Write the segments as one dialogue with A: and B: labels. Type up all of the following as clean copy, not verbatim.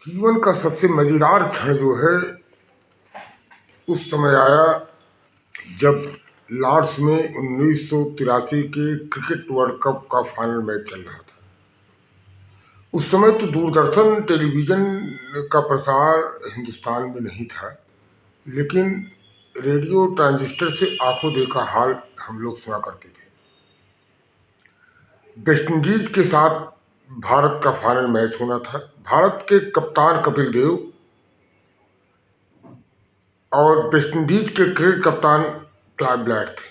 A: जीवन का सबसे मजेदार क्षण जो है उस समय आया जब लॉर्ड्स में 1983 के क्रिकेट वर्ल्ड कप का फाइनल मैच चल रहा था। उस समय तो दूरदर्शन टेलीविज़न का प्रसार हिंदुस्तान में नहीं था, लेकिन रेडियो ट्रांजिस्टर से आंखों देखा हाल हम लोग सुना करते थे। वेस्ट इंडीज के साथ भारत का फाइनल मैच होना था। भारत के कप्तान कपिल देव और वेस्ट इंडीज के क्रिकेट कप्तान क्लाइव ब्लैड थे।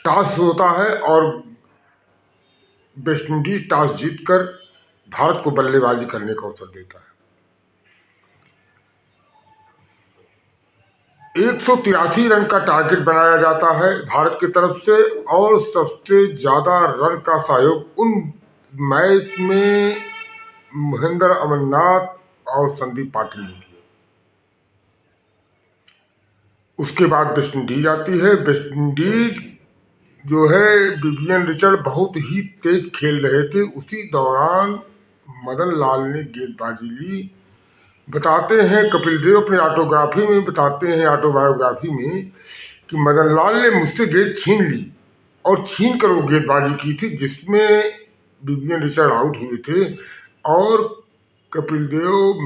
A: टॉस होता है और वेस्ट इंडीज टॉस जीतकर भारत को बल्लेबाजी करने का अवसर देता है। 183 रन का टारगेट बनाया जाता है भारत की तरफ से, और सबसे ज्यादा रन का सहयोग उन मैच में महेंद्र अमरनाथ और संदीप पाटिल ने किया। उसके बाद वेस्ट इंडीज आती है। वेस्ट इंडीज जो है, विवियन रिचर्ड बहुत ही तेज खेल रहे थे। उसी दौरान मदन लाल ने गेंदबाजी ली। बताते हैं कपिल देव अपने ऑटोग्राफी में बताते हैं, ऑटोबायोग्राफी में, कि मदन लाल ने मुझसे गेंद छीन ली और छीन कर वो गेंदबाजी की थी जिसमें विवियन रिचर्ड आउट हुए थे, और कपिल देव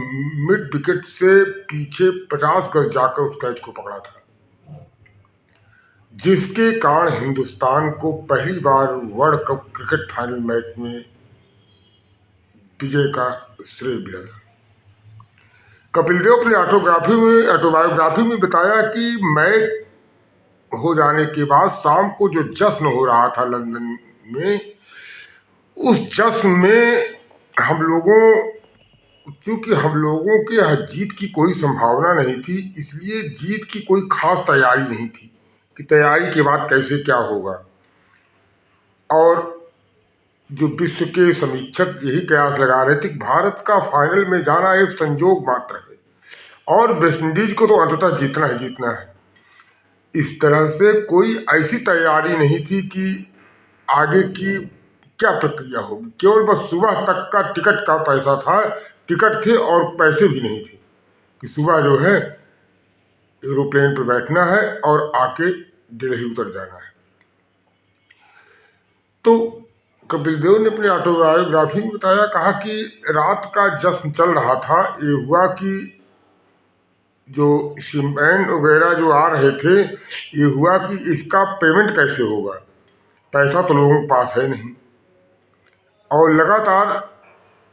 A: मिड विकेट से पीछे 50 गज जाकर उस कैच को पकड़ा था, जिसके कारण हिंदुस्तान को पहली बार world cup cricket final match में विजय का श्रेय मिला था। कपिल देव अपने ऑटोबायोग्राफी में बताया कि मैच हो जाने के बाद शाम को जो जश्न हो रहा था लंदन में, उस जश्न में चूंकि हम लोगों के यहाँ जीत की कोई संभावना नहीं थी, इसलिए जीत की कोई खास तैयारी नहीं थी कि तैयारी के बाद कैसे क्या होगा। और जो विश्व के समीक्षक यही कयास लगा रहे थे कि भारत का फाइनल में जाना एक संयोग मात्र है और वेस्ट इंडीज को तो अंततः जीतना ही जीतना है। इस तरह से कोई ऐसी तैयारी नहीं थी कि आगे की क्या प्रक्रिया होगी। केवल बस सुबह तक का टिकट का पैसा था, टिकट थे और पैसे भी नहीं थे कि सुबह जो है एरोप्लेन पर बैठना है और आके दिल्ली उतर जाना है। तो कपिल देव ने अपनी ऑटोबायोग्राफी में बताया, कहा कि रात का जश्न चल रहा था। ये हुआ कि जो शिपमैन वगैरह जो आ रहे थे, ये हुआ कि इसका पेमेंट कैसे होगा, पैसा तो लोगों के पास है नहीं, और लगातार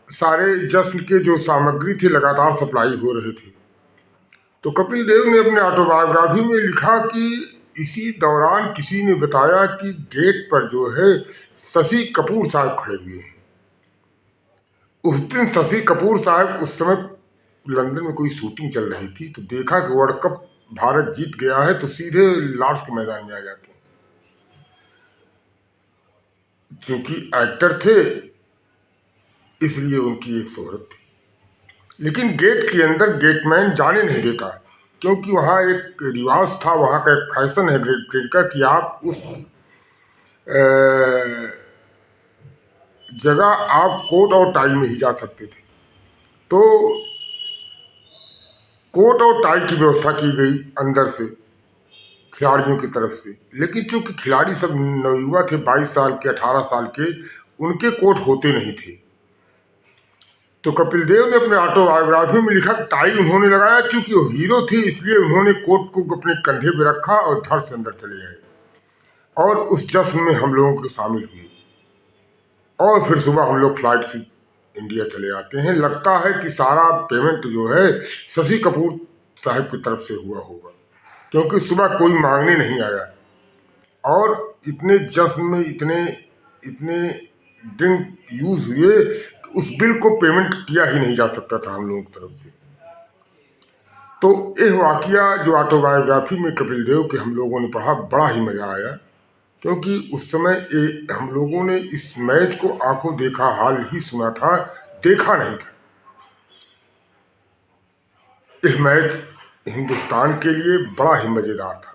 A: सारे जश्न के जो सामग्री थी लगातार सप्लाई हो रहे थे। तो कपिल देव ने अपने ऑटोबायोग्राफी में लिखा कि इसी दौरान किसी ने बताया कि गेट पर जो है शशि कपूर साहब खड़े हुए हैं। उस दिन शशि कपूर साहब, उस समय लंदन में कोई शूटिंग चल रही थी, तो देखा कि वर्ल्ड कप भारत जीत गया है तो सीधे लॉर्ड्स के मैदान में आ जाते हैं। चूंकि एक्टर थे इसलिए उनकी एक शोहरत थी, लेकिन गेट के अंदर गेटमैन जाने नहीं देता, क्योंकि वहाँ एक रिवाज था, वहाँ का एक फैशन है ग्रेट का कि आप उस जगह आप कोट और टाई में ही जा सकते थे। तो कोट और टाई की व्यवस्था की गई अंदर से खिलाड़ियों की तरफ से, लेकिन चूंकि खिलाड़ी सब नवयुवा थे, 22 साल के 18 साल के, उनके कोट होते नहीं थे। तो कपिल देव ने अपने ऑटोबायोग्राफी में लिखा कि टाई उन्होंने लगाया, चूंकि वो हीरो थी इसलिए उन्होंने कोट को अपने कंधे पे रखा और धड़ से अंदर चले गए और उस जश्न में हम लोगों के शामिल हुए। और फिर सुबह हम लोग फ्लाइट से इंडिया चले आते हैं। लगता है कि सारा पेमेंट जो है शशि कपूर साहब की तरफ से हुआ होगा, क्योंकि सुबह कोई मांगने नहीं आया और इतने जश्न में इतने इतने ड्रिंक यूज हुए कि उस बिल को पेमेंट किया ही नहीं जा सकता था हम लोगों की तरफ से। तो यह वाकया जो ऑटोबायोग्राफी में कपिल देव के हम लोगों ने पढ़ा, बड़ा ही मजा आया, क्योंकि उस समय हम लोगों ने इस मैच को आंखों देखा हाल ही सुना था, देखा नहीं था। यह मैच हिंदुस्तान के लिए बड़ा ही मजेदार था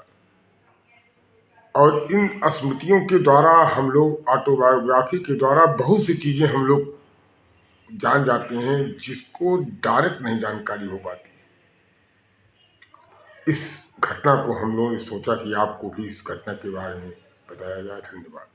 A: और इन स्मृतियों के द्वारा हम लोग ऑटोबायोग्राफी के द्वारा बहुत सी चीजें हम लोग जान जाते हैं जिसको डायरेक्ट नहीं जानकारी हो पाती। इस घटना को हम लोगों ने सोचा कि आपको भी इस घटना के बारे में बताया जाए। धन्यवाद।